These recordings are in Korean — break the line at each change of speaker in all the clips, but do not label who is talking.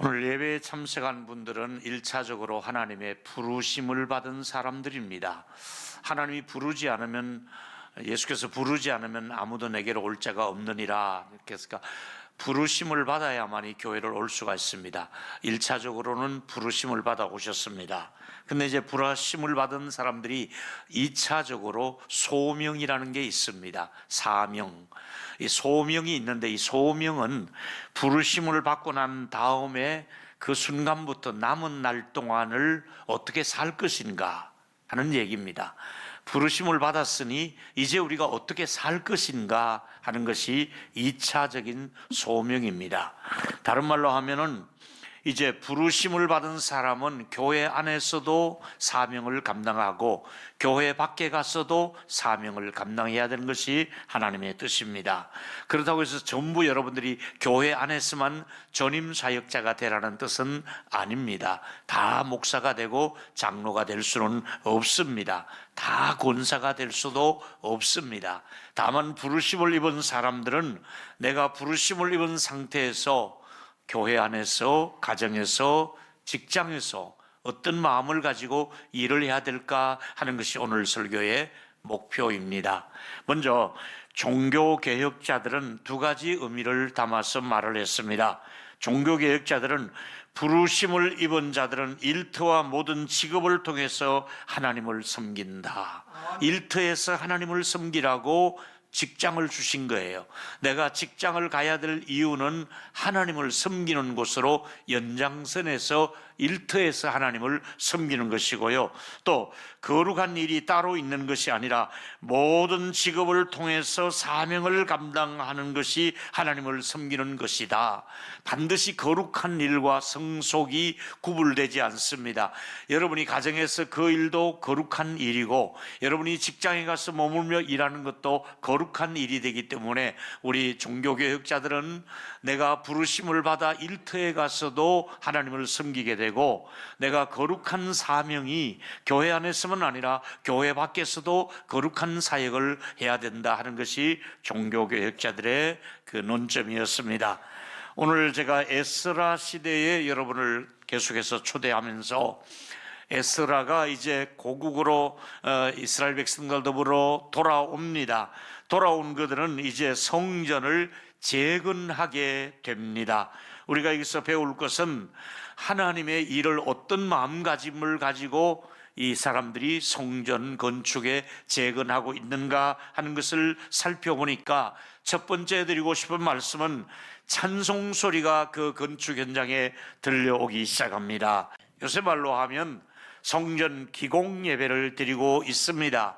오늘 예배에 참석한 분들은 1차적으로 하나님의 부르심을 받은 사람들입니다. 하나님이 부르지 않으면, 예수께서 부르지 않으면 아무도 내게로 올 자가 없느니라. 그러니까 부르심을 받아야만이 교회를 올 수가 있습니다. 1차적으로는 부르심을 받아 오셨습니다. 근데 이제 부르심을 받은 사람들이 2차적으로 소명이라는 게 있습니다. 사명. 이 소명이 있는데, 이 소명은 부르심을 받고 난 다음에 그 순간부터 남은 날 동안을 어떻게 살 것인가 하는 얘기입니다. 부르심을 받았으니 이제 우리가 어떻게 살 것인가 하는 것이 2차적인 소명입니다. 다른 말로 하면은 이제 부르심을 받은 사람은 교회 안에서도 사명을 감당하고 교회 밖에 가서도 사명을 감당해야 되는 것이 하나님의 뜻입니다. 그렇다고 해서 전부 여러분들이 교회 안에서만 전임 사역자가 되라는 뜻은 아닙니다. 다 목사가 되고 장로가 될 수는 없습니다. 다 권사가 될 수도 없습니다. 다만 부르심을 입은 사람들은 내가 부르심을 입은 상태에서 교회 안에서, 가정에서, 직장에서 어떤 마음을 가지고 일을 해야 될까 하는 것이 오늘 설교의 목표입니다. 먼저 종교개혁자들은 두 가지 의미를 담아서 말을 했습니다. 종교개혁자들은 부르심을 입은 자들은 일터와 모든 직업을 통해서 하나님을 섬긴다. 일터에서 하나님을 섬기라고 직장을 주신 거예요. 내가 직장을 가야 될 이유는 하나님을 섬기는 곳으로 연장선에서 일터에서 하나님을 섬기는 것이고요. 또 거룩한 일이 따로 있는 것이 아니라 모든 직업을 통해서 사명을 감당하는 것이 하나님을 섬기는 것이다. 반드시 거룩한 일과 성속이 구분되지 않습니다. 여러분이 가정에서 그 일도 거룩한 일이고 여러분이 직장에 가서 머물며 일하는 것도 거룩한 일이 되기 때문에 우리 종교개혁자들은 내가 부르심을 받아 일터에 가서도 하나님을 섬기게 되고 내가 거룩한 사명이 교회 안에서만 아니라 교회 밖에서도 거룩한 사역을 해야 된다 하는 것이 종교개혁자들의 그 논점이었습니다. 오늘 제가 에스라 시대에 여러분을 계속해서 초대하면서 에스라가 이제 고국으로 이스라엘 백성들 더불어 돌아옵니다. 돌아온 그들은 이제 성전을 재건하게 됩니다. 우리가 여기서 배울 것은 하나님의 일을 어떤 마음가짐을 가지고 이 사람들이 성전 건축에 재건하고 있는가 하는 것을 살펴보니까 첫 번째 드리고 싶은 말씀은 찬송 소리가 그 건축 현장에 들려오기 시작합니다. 요새 말로 하면 성전 기공 예배를 드리고 있습니다.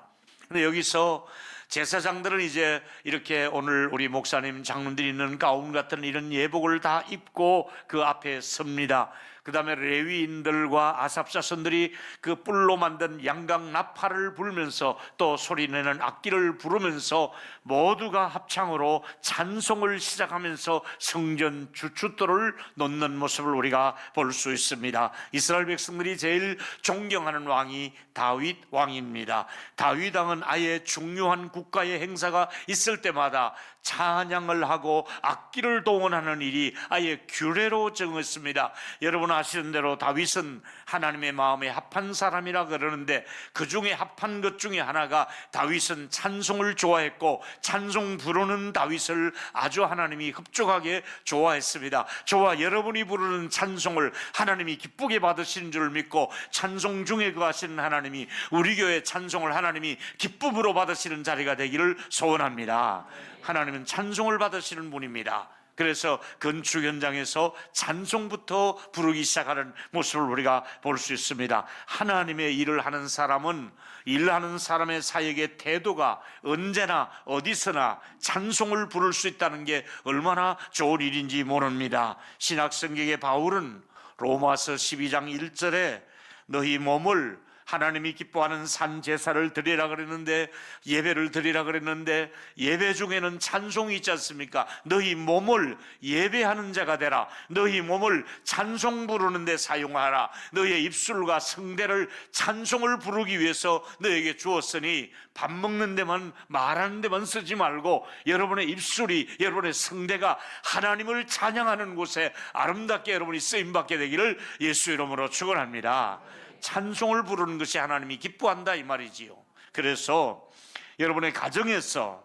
근데 여기서 제사장들은 이제 이렇게 오늘 우리 목사님 장로들이 있는 가운 같은 이런 예복을 다 입고 그 앞에 섭니다. 그 다음에 레위인들과 아삽자손들이 그 뿔로 만든 양각 나팔을 불면서 또 소리내는 악기를 부르면서 모두가 합창으로 찬송을 시작하면서 성전 주춧돌을 놓는 모습을 우리가 볼 수 있습니다. 이스라엘 백성들이 제일 존경하는 왕이 다윗 왕입니다. 다윗 왕은 아예 중요한 국가의 행사가 있을 때마다 찬양을 하고 악기를 동원하는 일이 아예 규례로 정했습니다. 여러분 아시는 대로 다윗은 하나님의 마음에 합한 사람이라 그러는데 그 중에 합한 것 중에 하나가 다윗은 찬송을 좋아했고 찬송 부르는 다윗을 아주 하나님이 흡족하게 좋아했습니다. 저와 여러분이 부르는 찬송을 하나님이 기쁘게 받으시는 줄 믿고 찬송 중에 거하시는 하나님이 우리 교회 찬송을 하나님이 기쁨으로 받으시는 자리가 되기를 소원합니다. 하나님은 찬송을 받으시는 분입니다. 그래서 건축 현장에서 찬송부터 부르기 시작하는 모습을 우리가 볼 수 있습니다. 하나님의 일을 하는 사람은 일하는 사람의 사역의 태도가 언제나 어디서나 찬송을 부를 수 있다는 게 얼마나 좋은 일인지 모릅니다. 신약성경의 바울은 로마서 12장 1절에 너희 몸을 하나님이 기뻐하는 산 제사를 드리라 그랬는데, 예배를 드리라 그랬는데, 예배 중에는 찬송이 있지 않습니까? 너희 몸을 예배하는 자가 되라. 너희 몸을 찬송 부르는 데 사용하라. 너희의 입술과 성대를 찬송을 부르기 위해서 너에게 주었으니 밥 먹는 데만, 말하는 데만 쓰지 말고 여러분의 입술이, 여러분의 성대가 하나님을 찬양하는 곳에 아름답게 여러분이 쓰임받게 되기를 예수 이름으로 축원합니다. 찬송을 부르는 것이 하나님이 기뻐한다 이 말이지요. 그래서 여러분의 가정에서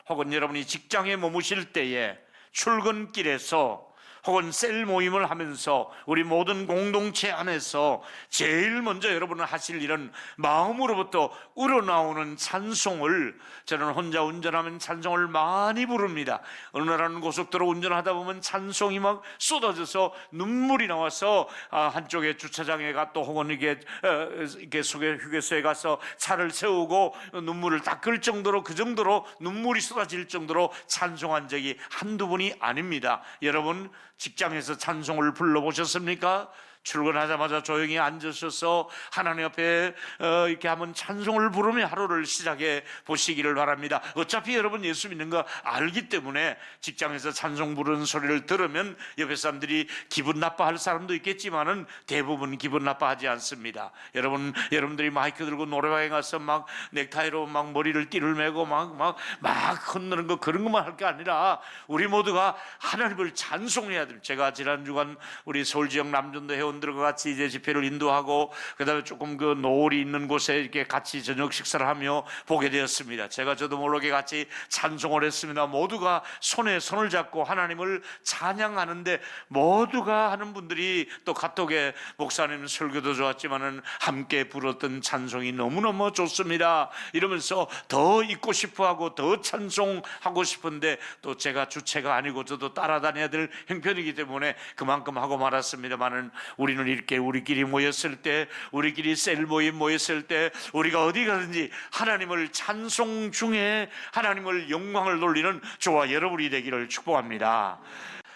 혹은 여러분이 직장에 머무실 때에, 출근길에서 혹은 셀 모임을 하면서 우리 모든 공동체 안에서 제일 먼저 여러분은 하실 일은 마음으로부터 우러나오는 찬송을, 저는 혼자 운전하면 찬송을 많이 부릅니다. 어느 나라는 고속도로 운전하다 보면 찬송이 막 쏟아져서 눈물이 나와서 한쪽에 주차장에 가 또 혹은 이게 휴게소에 가서 차를 세우고 눈물을 닦을 정도로, 그 정도로 눈물이 쏟아질 정도로 찬송한 적이 한두 번이 아닙니다. 여러분 직장에서 찬송을 불러보셨습니까? 출근하자마자 조용히 앉으셔서 하나님 앞에 이렇게 한번 찬송을 부르며 하루를 시작해 보시기를 바랍니다. 어차피 여러분 예수 믿는 거 알기 때문에 직장에서 찬송 부르는 소리를 들으면 옆에 사람들이 기분 나빠할 사람도 있겠지만은 대부분 기분 나빠하지 않습니다. 여러분들이 마이크 들고 노래방에 가서 막 넥타이로 막 머리를 띠를 매고 막 흔드는 거, 그런 것만 할 게 아니라 우리 모두가 하나님을 찬송해야 됩니다. 제가 지난 주간 우리 서울 지역 남전도 회원들과 같이 이제 집회를 인도하고, 그다음에 조금 그 노을이 있는 곳에 이렇게 같이 저녁 식사를 하며 보게 되었습니다. 저도 모르게 같이 찬송을 했습니다. 모두가 손에 손을 잡고 하나님을 찬양하는데, 모두가 하는 분들이 또 카톡에 목사님 설교도 좋았지만은 함께 불렀던 찬송이 너무너무 좋습니다 이러면서 더 있고 싶어하고 더 찬송하고 싶은데, 또 제가 주체가 아니고 저도 따라다녀야 될 형편이기 때문에 그만큼 하고 말았습니다만은, 우리는 이렇게 우리끼리 모였을 때, 우리끼리 셀 모임 모였을 때, 우리가 어디 가든지 하나님을 찬송 중에 하나님을 영광을 돌리는 저와 여러분이 되기를 축복합니다.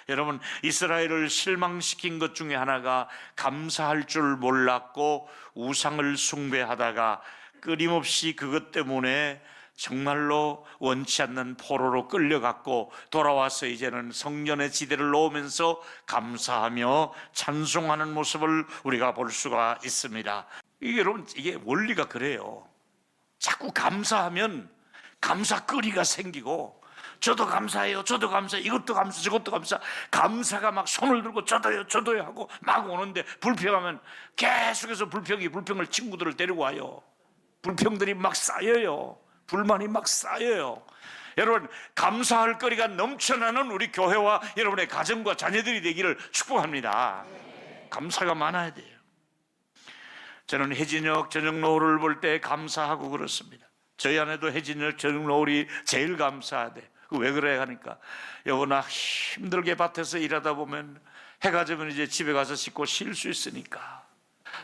여러분, 이스라엘을 실망시킨 것 중에 하나가 감사할 줄 몰랐고 우상을 숭배하다가 끊임없이 그것 때문에 정말로 원치 않는 포로로 끌려갔고, 돌아와서 이제는 성전의 지대를 놓으면서 감사하며 찬송하는 모습을 우리가 볼 수가 있습니다. 여러분, 이게 원리가 그래요. 자꾸 감사하면 감사거리가 생기고, 저도 감사해요, 저도 감사해요, 이것도 감사, 저것도 감사. 감사가 막 손을 들고 저도요 하고 막 오는데, 불평하면 계속해서 불평을 친구들을 데리고 와요. 불평들이 막 쌓여요. 불만이 막 쌓여요. 여러분, 감사할 거리가 넘쳐나는 우리 교회와 여러분의 가정과 자녀들이 되기를 축복합니다. 감사가 많아야 돼요. 저는 해진혁 저녁 노을을 볼 때 감사하고 그렇습니다. 저희 아내도 해진혁 저녁 노을이 제일 감사하대. 왜 그래 하니까, 여보나 힘들게 밭에서 일하다 보면 해가 지면 이제 집에 가서 씻고 쉴 수 있으니까,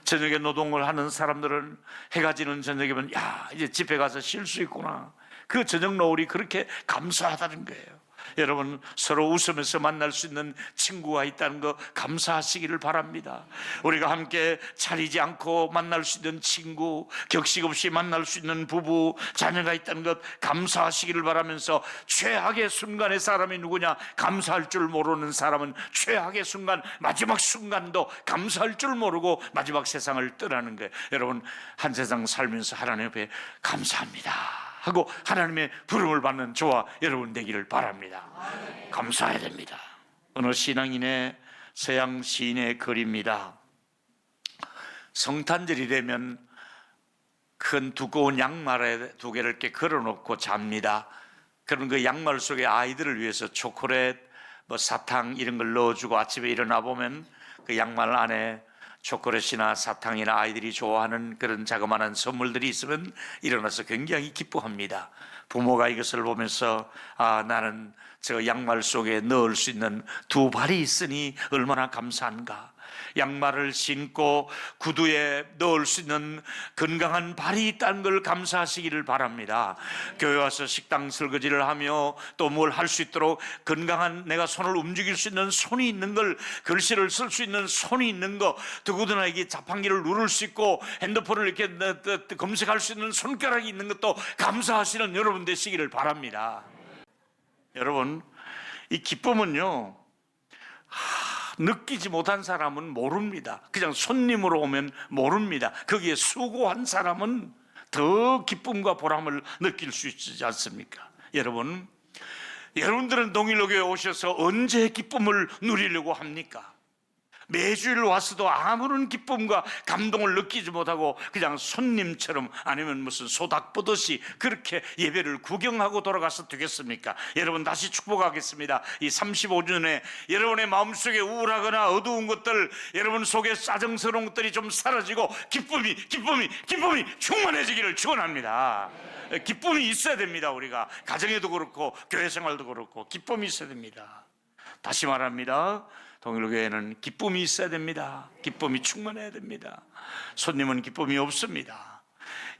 저녁에 노동을 하는 사람들은 해가 지는 저녁이면 야, 이제 집에 가서 쉴 수 있구나. 그 저녁 노을이 그렇게 감사하다는 거예요. 여러분, 서로 웃으면서 만날 수 있는 친구가 있다는 거 감사하시기를 바랍니다. 우리가 함께 차리지 않고 만날 수 있는 친구, 격식 없이 만날 수 있는 부부, 자녀가 있다는 것 감사하시기를 바라면서, 최악의 순간의 사람이 누구냐? 감사할 줄 모르는 사람은 최악의 순간, 마지막 순간도 감사할 줄 모르고 마지막 세상을 떠나는 거예요. 여러분, 한 세상 살면서 하나님 앞에 감사합니다 하고 하나님의 부름을 받는 저와 여러분 되기를 바랍니다. 감사해야 됩니다. 어느 신앙인의, 서양 시인의 글입니다. 성탄절이 되면 큰 두꺼운 양말에 두 개를 이렇게 걸어놓고 잡니다. 그런 그 양말 속에 아이들을 위해서 초콜릿, 사탕 이런 걸 넣어주고, 아침에 일어나 보면 그 양말 안에 초콜릿이나 사탕이나 아이들이 좋아하는 그런 자그마한 선물들이 있으면 일어나서 굉장히 기뻐합니다. 부모가 이것을 보면서, 나는 저 양말 속에 넣을 수 있는 두 발이 있으니 얼마나 감사한가. 양말을 신고 구두에 넣을 수 있는 건강한 발이 있다는 걸 감사하시기를 바랍니다. 교회 와서 식당 설거지를 하며 또 뭘 할 수 있도록 건강한 내가 손을 움직일 수 있는 손이 있는 걸, 글씨를 쓸 수 있는 손이 있는 거, 누구나 이게 자판기를 누를 수 있고 핸드폰을 이렇게 검색할 수 있는 손가락이 있는 것도 감사하시는 여러분 되시기를 바랍니다. 여러분, 이 기쁨은요, 느끼지 못한 사람은 모릅니다. 그냥 손님으로 오면 모릅니다. 거기에 수고한 사람은 더 기쁨과 보람을 느낄 수 있지 않습니까? 여러분들은 동일로교에 오셔서 언제 기쁨을 누리려고 합니까? 매주일 와서도 아무런 기쁨과 감동을 느끼지 못하고 그냥 손님처럼, 아니면 무슨 소닥 보듯이 그렇게 예배를 구경하고 돌아가서 되겠습니까? 여러분, 다시 축복하겠습니다. 이 35주년에 여러분의 마음속에 우울하거나 어두운 것들, 여러분 속에 짜증스러운 것들이 좀 사라지고 기쁨이 충만해지기를 축원합니다. 기쁨이 있어야 됩니다. 우리가 가정에도 그렇고 교회 생활도 그렇고 기쁨이 있어야 됩니다. 다시 말합니다. 동일교회는 기쁨이 있어야 됩니다. 기쁨이 충만해야 됩니다. 손님은 기쁨이 없습니다.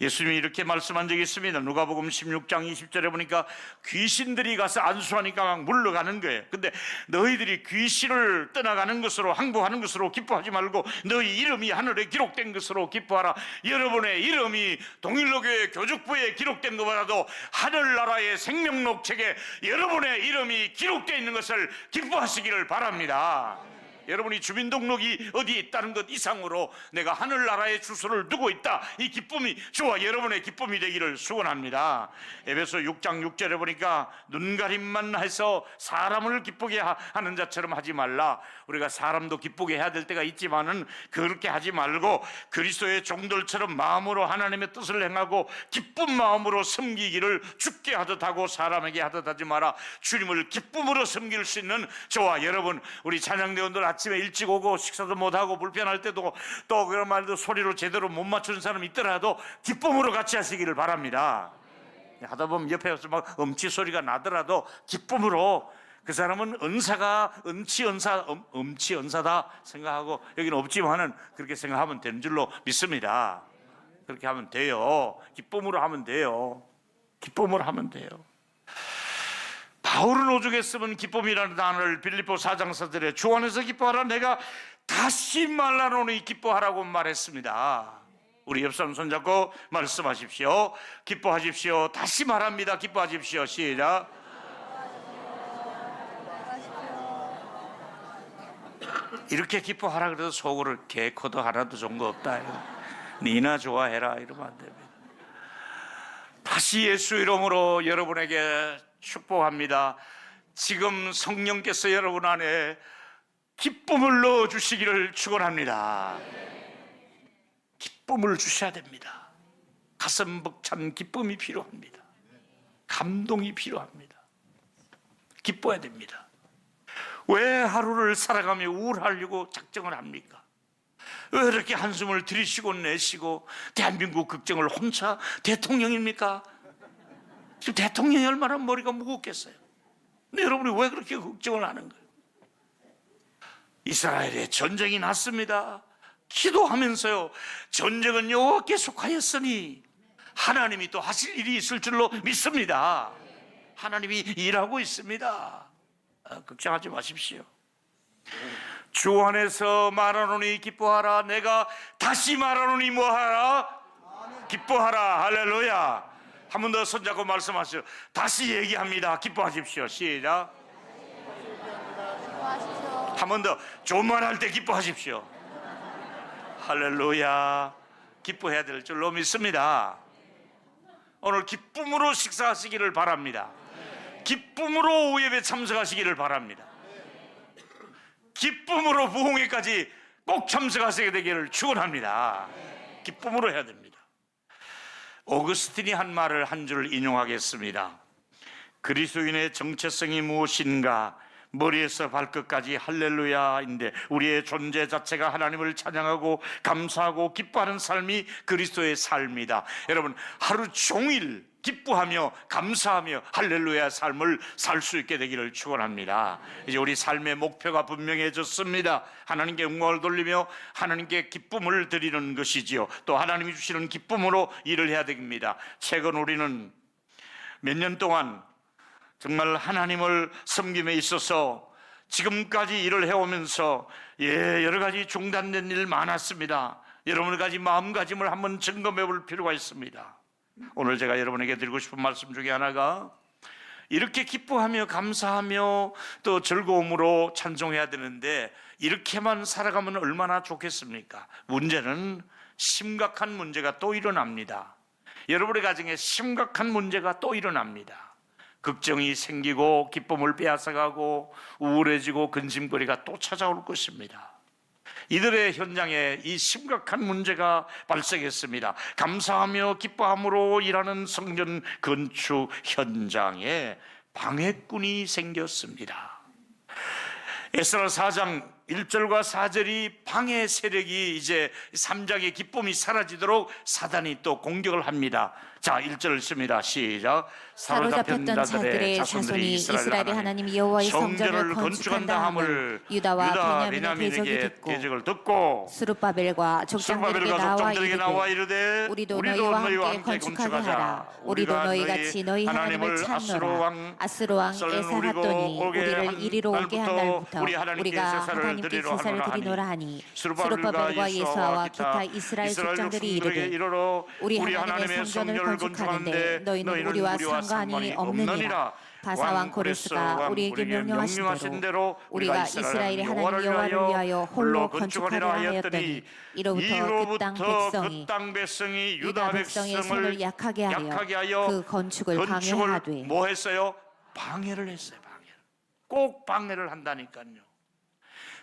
예수님이 이렇게 말씀한 적이 있습니다. 누가복음 16장 20절에 보니까 귀신들이 가서 안수하니까 막 물러가는 거예요. 근데 너희들이 귀신을 떠나가는 것으로, 항복하는 것으로 기뻐하지 말고 너희 이름이 하늘에 기록된 것으로 기뻐하라. 여러분의 이름이 동일로교회 교족부에 기록된 것보다도 하늘나라의 생명록 책에 여러분의 이름이 기록되어 있는 것을 기뻐하시기를 바랍니다. 여러분이 주민등록이 어디에 있다는 것 이상으로 내가 하늘나라의 주소를 두고 있다, 이 기쁨이 저와 여러분의 기쁨이 되기를 축원합니다. 에베소 6장 6절에 보니까 눈가림만 해서 사람을 기쁘게 하는 자처럼 하지 말라. 우리가 사람도 기쁘게 해야 될 때가 있지만은 그렇게 하지 말고 그리스도의 종들처럼 마음으로 하나님의 뜻을 행하고 기쁜 마음으로 섬기기를 주께 하듯 하고 사람에게 하듯 하지 마라. 주님을 기쁨으로 섬길 수 있는 저와 여러분, 우리 찬양대원들 아침에 일찍 오고 식사도 못하고 불편할 때도 또 그런 말도 소리로 제대로 못 맞추는 사람이 있더라도 기쁨으로 같이 하시기를 바랍니다. 하다 보면 옆에서 막 음치 소리가 나더라도 기쁨으로, 그 사람은 음치 은사다 생각하고, 여기는 없지만은 그렇게 생각하면 되는 줄로 믿습니다. 그렇게 하면 돼요. 기쁨으로 하면 돼요. 기쁨으로 하면 돼요. 바울은 오죽했으면 기쁨이라는 단어를 빌립보 4장 4절에 주 안에서 기뻐하라, 내가 다시 말하노니 기뻐하라고 말했습니다. 우리 옆 사람 손잡고 말씀하십시오. 기뻐하십시오. 다시 말합니다. 기뻐하십시오. 시작. 이렇게 기뻐하라 그래도 속으로 개코도 하나도 좋은 거 없다, 니나 좋아해라 이러면 안 됩니다. 다시 예수 이름으로 여러분에게 축복합니다. 지금 성령께서 여러분 안에 기쁨을 넣어주시기를 축원합니다. 기쁨을 주셔야 됩니다. 가슴 벅찬 기쁨이 필요합니다. 감동이 필요합니다. 기뻐야 됩니다. 왜 하루를 살아가며 우울하려고 작정을 합니까? 왜 이렇게 한숨을 들이쉬고 내쉬고 대한민국 국정을 혼자 대통령입니까? 지금 대통령이 얼마나 머리가 무겁겠어요. 근데 여러분이 왜 그렇게 걱정을 하는 거예요? 이스라엘에 전쟁이 났습니다. 기도하면서요, 전쟁은 여호와께 속하였으니 하나님이 또 하실 일이 있을 줄로 믿습니다. 하나님이 일하고 있습니다. 걱정하지 마십시오. 주 안에서 말하노니 기뻐하라. 내가 다시 말하노니 뭐하라? 기뻐하라. 할렐루야. 한 번 더 손잡고 말씀하시오. 다시 얘기합니다. 기뻐하십시오. 시작. 한 번 더. 좋은 말 할 때 기뻐하십시오. 할렐루야. 기뻐해야 될 줄로 믿습니다. 오늘 기쁨으로 식사하시기를 바랍니다. 기쁨으로 오예배 참석하시기를 바랍니다. 기쁨으로 부흥회까지 꼭 참석하시게 되기를 축원합니다. 기쁨으로 해야 됩니다. 오거스틴이 한 말을 한 줄 인용하겠습니다. 그리스도인의 정체성이 무엇인가? 머리에서 발끝까지 할렐루야인데 우리의 존재 자체가 하나님을 찬양하고 감사하고 기뻐하는 삶이 그리스도의 삶이다. 여러분, 하루 종일 기뻐하며 감사하며 할렐루야 삶을 살 수 있게 되기를 축원합니다. 이제 우리 삶의 목표가 분명해졌습니다. 하나님께 영광을 돌리며 하나님께 기쁨을 드리는 것이지요. 또 하나님이 주시는 기쁨으로 일을 해야 됩니다. 최근 우리는 몇 년 동안 정말 하나님을 섬김에 있어서 지금까지 일을 해오면서 여러 가지 중단된 일 많았습니다. 여러 가지 마음가짐을 한번 점검해 볼 필요가 있습니다. 오늘 제가 여러분에게 드리고 싶은 말씀 중에 하나가, 이렇게 기뻐하며 감사하며 또 즐거움으로 찬송해야 되는데 이렇게만 살아가면 얼마나 좋겠습니까? 문제는 심각한 문제가 또 일어납니다. 여러분의 가정에 심각한 문제가 또 일어납니다. 걱정이 생기고 기쁨을 빼앗아가고 우울해지고 근심거리가 또 찾아올 것입니다. 이들의 현장에 이 심각한 문제가 발생했습니다. 감사하며 기뻐함으로 일하는 성전 건축 현장에 방해꾼이 생겼습니다. 에스라 4장 1절과 4절이 방해 세력이 이제 3장의 기쁨이 사라지도록 사단이 또 공격을 합니다. 자, 1절을 씁니다. 시작.
사로잡혔던 자들의 자손이 이스라엘의 하나님 여호와의 성전을 건축한다 함을 유다와 베냐민의 대적을 듣고 스룹바벨과 족장들에게 나와 이르되 우리도 너희와 함께 건축하게 하라. 우리도 너희같이 너희 하나님을 찾노라. 아스로 왕 에사핫돈이 우리를 이리로 오게 한 날부터 우리가 하나님께 제사를 드리노라 하니 스룹바벨과 예수아와 기타 이스라엘 족장들이 이르되 우리 하나님의 성전을 건축하는데 너희는 우리와 상관이 없느니라. 바사왕 고레스가 우리에게 명령하신 대로 우리가 이스라엘의 하나님 여호와를 위하여 홀로 건축하려 하였더니 이로부터 그 땅 백성이 유다 백성의 손을 약하게 하여 그 건축을 방해하되
뭐 했어요? 방해를 했어요. 꼭 방해를 한다니까요.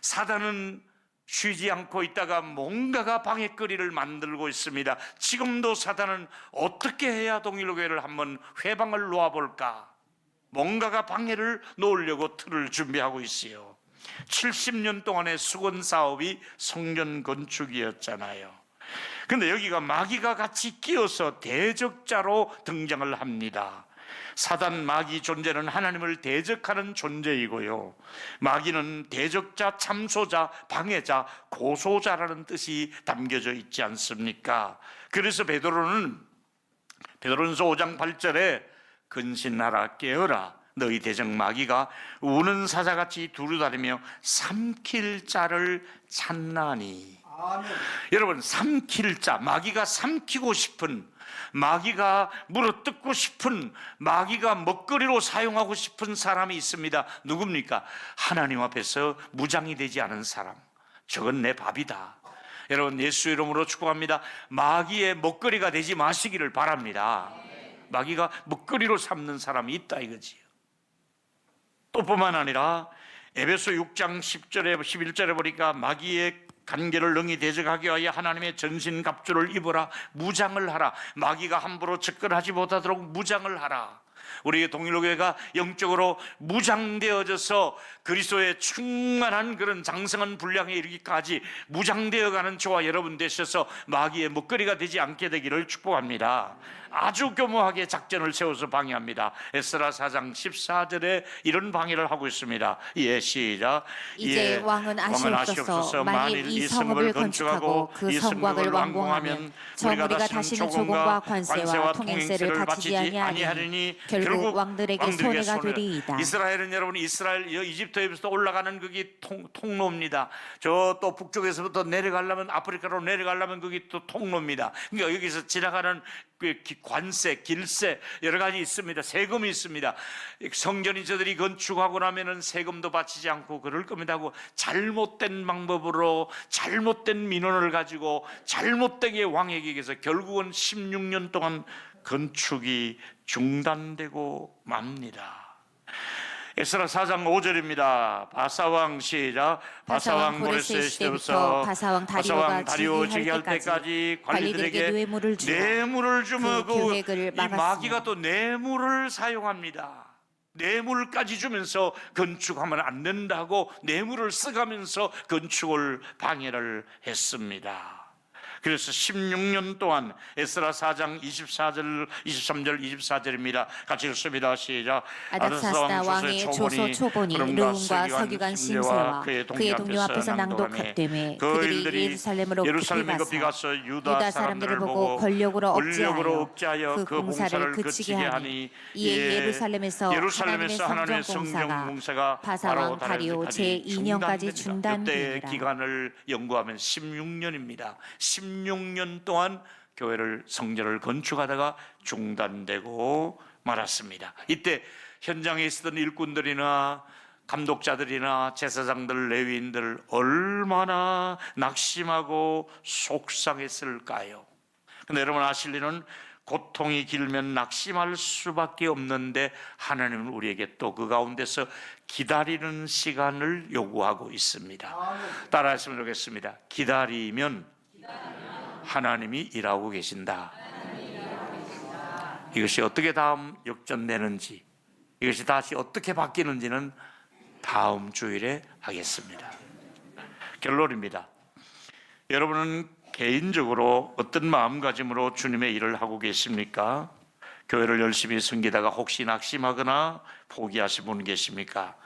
사단은 쉬지 않고 있다가 뭔가가 방해거리를 만들고 있습니다. 지금도 사단은 어떻게 해야 동일교회를 한번 회방을 놓아볼까? 뭔가가 방해를 놓으려고 틀을 준비하고 있어요. 70년 동안의 수건 사업이 성전 건축이었잖아요. 근데 여기가 마귀가 같이 끼어서 대적자로 등장을 합니다. 사단 마귀 존재는 하나님을 대적하는 존재이고요, 마귀는 대적자, 참소자, 방해자, 고소자라는 뜻이 담겨져 있지 않습니까? 그래서 베드로전서 5장 8절에 근신하라 깨어라 너희 대적 마귀가 우는 사자같이 두루다니며 삼킬 자를 찾나니. 아멘. 여러분, 삼킬 자, 마귀가 삼키고 싶은, 마귀가 물어뜯고 싶은, 마귀가 먹거리로 사용하고 싶은 사람이 있습니다. 누굽니까? 하나님 앞에서 무장이 되지 않은 사람. 저건 내 밥이다. 여러분, 예수 이름으로 축복합니다. 마귀의 먹거리가 되지 마시기를 바랍니다. 마귀가 먹거리로 삼는 사람이 있다 이거지요. 또 뿐만 아니라 에베소 6장 10절에 11절에 보니까 마귀의 간계를 능히 대적하게 하여 하나님의 전신갑주를 입어라, 무장을 하라. 마귀가 함부로 접근하지 못하도록 무장을 하라. 우리 동일교회가 영적으로 무장되어져서 그리스도의 충만한 그런 장성한 분량에 이르기까지 무장되어가는 저와 여러분 되셔서 마귀의 먹거리가 되지 않게 되기를 축복합니다. 아주 교묘하게 작전을 세워서 방해합니다. 에스라 4장 14절에 이런 방해를 하고 있습니다. 시작.
이제 왕은 아시옵소서. 만일 이 성읍을 건축하고 그 성곽을 완공하면 우리가 다시는 조공과 관세와 통행세를 바치지 아니하리니 결국 왕들에게 손해가 되리이다.
이스라엘은 여러분, 이집트에서부터 올라가는 거기 통로입니다. 저 또 북쪽에서부터 내려가려면, 아프리카로 내려가려면 거기 또 통로입니다. 그러니까 여기서 지나가는 관세, 길세 여러 가지 있습니다. 세금이 있습니다. 성전이 저들이 건축하고 나면은 세금도 바치지 않고 그럴 겁니다 하고 잘못된 방법으로 잘못된 민원을 가지고 잘못되게 왕에게 의해서 결국은 16년 동안 건축이 중단되고 맙니다. 에스라 4장 5절입니다. 바사왕 시작. 바사왕 고레스의 시대부터 바사왕 다리오 즉위할 때까지 관리들에게 뇌물을 주고 이 마귀가 또 뇌물을 사용합니다. 뇌물까지 주면서 건축하면 안 된다고 뇌물을 써가면서 건축을 방해를 했습니다. 그래서 16년 동안 에스라 4장 24절, 23절, 24절입니다. 같이 읽습니다. 시작.
아닥사스다 왕의 조소 초본이 르움과 서기관 심세와 그의 동료 앞에서 낭독하되매 그들이 예루살렘으로 급히 가서 유다 사람들을 보고 권력으로 억제하여 그 봉사를 그치게 하니 이에 예루살렘에서 하나님의 성경 봉사가 바사왕 다리오 제2년까지 중단되니라.
이때 기간을 연구하면 16년입니다. 16년 동안 교회를 성전을 건축하다가 중단되고 말았습니다. 이때 현장에 있었던 일꾼들이나 감독자들이나 제사장들, 레위인들 얼마나 낙심하고 속상했을까요? 근데 여러분 아실 일은 고통이 길면 낙심할 수밖에 없는데 하나님은 우리에게 또 그 가운데서 기다리는 시간을 요구하고 있습니다. 따라했으면 좋겠습니다. 기다리면 하나님이 일하고 계신다. 이것이 어떻게 다음 역전되는지, 이것이 다시 어떻게 바뀌는지는 다음 주일에 하겠습니다. 결론입니다. 여러분은 개인적으로 어떤 마음가짐으로 주님의 일을 하고 계십니까? 교회를 열심히 섬기다가 혹시 낙심하거나 포기하신 분 계십니까?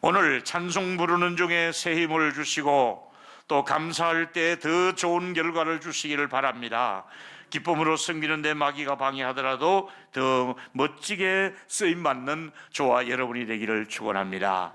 오늘 찬송 부르는 중에 새 힘을 주시고 또 감사할 때 더 좋은 결과를 주시기를 바랍니다. 기쁨으로 섬기는데 마귀가 방해하더라도 더 멋지게 쓰임받는 저와 여러분이 되기를 축원합니다.